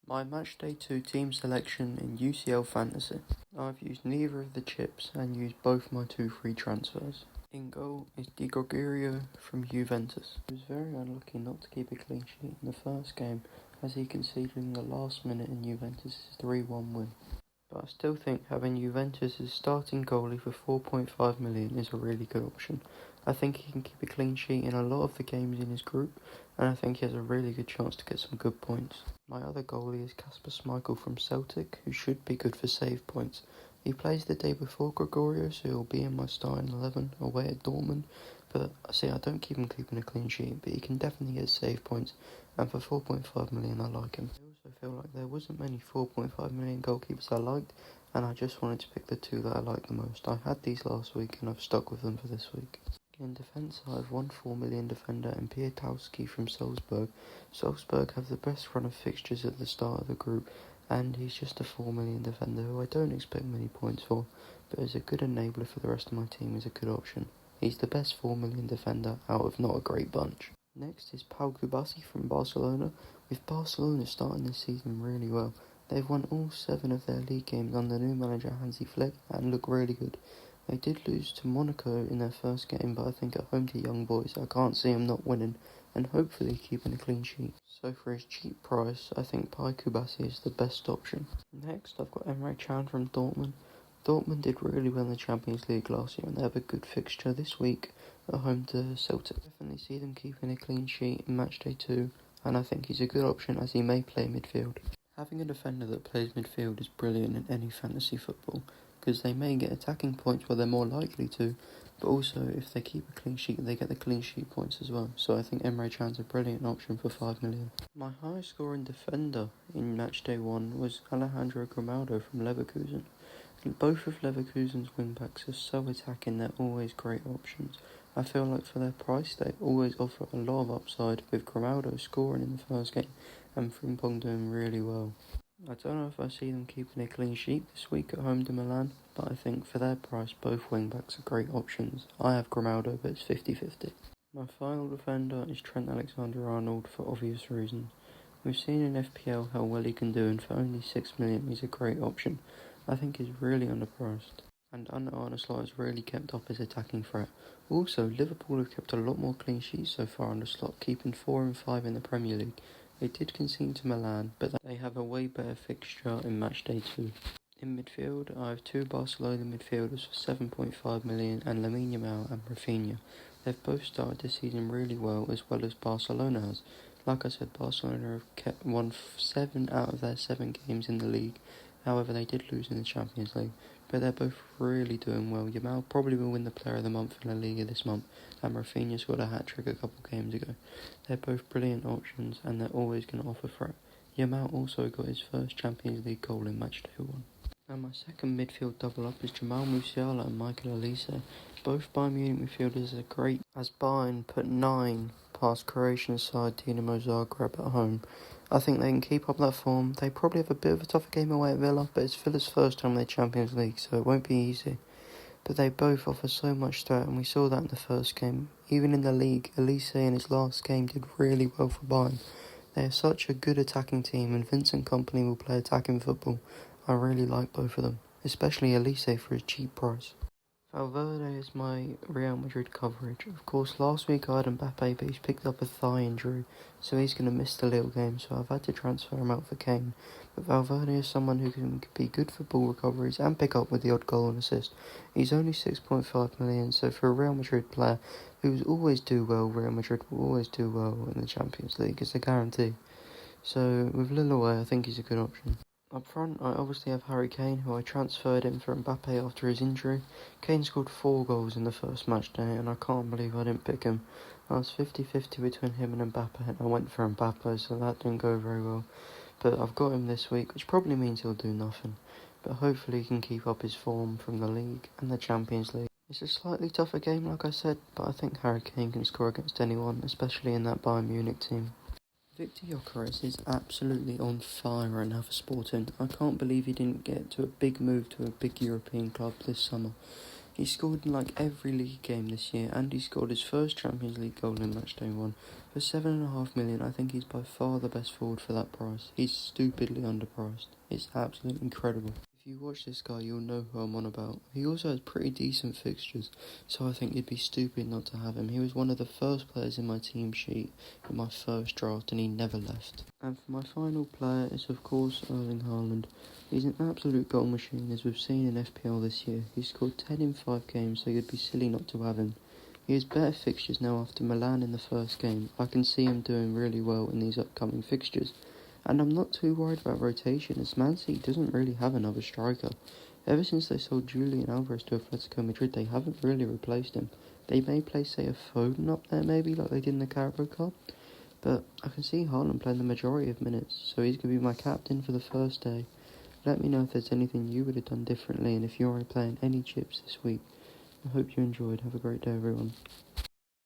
My Matchday 2 team selection in UCL Fantasy. I've used neither of the chips and used both my 2 free transfers. In goal is Di Gregorio from Juventus. He was very unlucky not to keep a clean sheet in the first game as he conceded in the last minute in Juventus' 3-1 win. But I still think having Juventus' starting goalie for 4.5 million is a really good option. I think he can keep a clean sheet in a lot of the games in his group, and I think he has a really good chance to get some good points. My other goalie is Kasper Schmeichel from Celtic, who should be good for save points. He plays the day before Gregorio, so he'll be in my starting 11 away at Dortmund. But I don't keep him keeping a clean sheet, but he can definitely get save points, and for 4.5 million I like him. I also feel like there wasn't many 4.5 million goalkeepers I liked, and I just wanted to pick the 2 that I liked the most. I had these last week and I've stuck with them for this week. In defence I have one 4 million defender and Piatowski from Salzburg. Salzburg have the best run of fixtures at the start of the group, and he's just a 4 million defender who I don't expect many points for, but as a good enabler for the rest of my team is a good option. He's the best 4 million defender out of not a great bunch. Next is Pau Kubasi from Barcelona. With Barcelona starting this season really well, they've won all 7 of their league games under new manager Hansi Flick and look really good. They did lose to Monaco in their first game, but I think at home to Young Boys I can't see him not winning and hopefully keeping a clean sheet. So for his cheap price, I think Pau Kubasi is the best option. Next I've got Emre Can from Dortmund. Dortmund did really well in the Champions League last year and they have a good fixture this week at home to Celtic. Definitely see them keeping a clean sheet in Matchday 2, and I think he's a good option as he may play midfield. Having a defender that plays midfield is brilliant in any fantasy football, because they may get attacking points where they're more likely to, but also if they keep a clean sheet they get the clean sheet points as well, so I think Emre Can's a brilliant option for 5 million. My highest scoring defender in Matchday 1 was Alejandro Grimaldo from Leverkusen. Both of Leverkusen's wingbacks are so attacking, they're always great options. I feel like for their price they always offer a lot of upside, with Grimaldo scoring in the first game and Frimpong doing really well. I don't know if I see them keeping a clean sheet this week at home to Milan, but I think for their price both wingbacks are great options. I have Grimaldo, but it's 50-50. My final defender is Trent Alexander-Arnold for obvious reasons. We've seen in FPL how well he can do, and for only 6 million he's a great option. I think he's really underpriced, and under Arne Slot has really kept up his attacking threat. Also, Liverpool have kept a lot more clean sheets so far under Slot, keeping 4 and 5 in the Premier League. They did concede to Milan, but they have a way better fixture in Matchday 2. In midfield, I have 2 Barcelona midfielders for 7.5 million and Lamine Yamal and Rafinha. They've both started this season really well as Barcelona has. Like I said, Barcelona have won 7 out of their 7 games in the league. However, they did lose in the Champions League, but they're both really doing well. Yamal probably will win the Player of the Month in La Liga this month, and Rafinha scored a hat-trick a couple games ago. They're both brilliant options, and they're always going to offer threat. Yamal also got his first Champions League goal in Matchday 1. And my second midfield double-up is Jamal Musiala and Michael Olise. Both Bayern Munich midfielders are great, as Bayern put 9 past Croatian side Dinamo Zagreb at home. I think they can keep up that form. They probably have a bit of a tougher game away at Villa, but it's Villa's first time in the Champions League, so it won't be easy. But they both offer so much threat, and we saw that in the first game. Even in the league, Olise in his last game did really well for Bayern. They are such a good attacking team, and Vincent Kompany will play attacking football. I really like both of them, especially Olise for his cheap price. Valverde is my Real Madrid coverage. Of course, last week I had Mbappe, but he's picked up a thigh injury, so he's going to miss the little game, so I've had to transfer him out for Kane. But Valverde is someone who can be good for ball recoveries and pick up with the odd goal and assist. He's only 6.5 million, so for a Real Madrid player who always do well, Real Madrid will always do well in the Champions League. It's a guarantee. So with Lille away, I think he's a good option. Up front, I obviously have Harry Kane, who I transferred in for Mbappe after his injury. Kane scored 4 goals in the first match day, and I can't believe I didn't pick him. I was 50-50 between him and Mbappe, and I went for Mbappe, so that didn't go very well. But I've got him this week, which probably means he'll do nothing. But hopefully he can keep up his form from the league and the Champions League. It's a slightly tougher game, like I said, but I think Harry Kane can score against anyone, especially in that Bayern Munich team. Victor Gyökeres is absolutely on fire right now for Sporting. I can't believe he didn't get to a big move to a big European club this summer. He scored in like every league game this year, and he scored his first Champions League goal in Matchday 1. For 7.5 million, I think he's by far the best forward for that price. He's stupidly underpriced. It's absolutely incredible. If you watch this guy, you'll know who I'm on about. He also has pretty decent fixtures, so I think it'd be stupid not to have him. He was one of the first players in my team sheet in my first draft, and he never left. And for my final player is, of course, Erling Haaland. He's an absolute goal machine, as we've seen in FPL this year. He scored 10 in 5 games, so you'd be silly not to have him. He has better fixtures now after Milan in the first game. I can see him doing really well in these upcoming fixtures. And I'm not too worried about rotation, as Man City doesn't really have another striker. Ever since they sold Julian Alvarez to Atletico Madrid, they haven't really replaced him. They may play, say, a Foden up there maybe, like they did in the Carabao Cup. But I can see Haaland playing the majority of minutes, so he's going to be my captain for the first day. Let me know if there's anything you would have done differently, and if you're already playing any chips this week. I hope you enjoyed. Have a great day, everyone.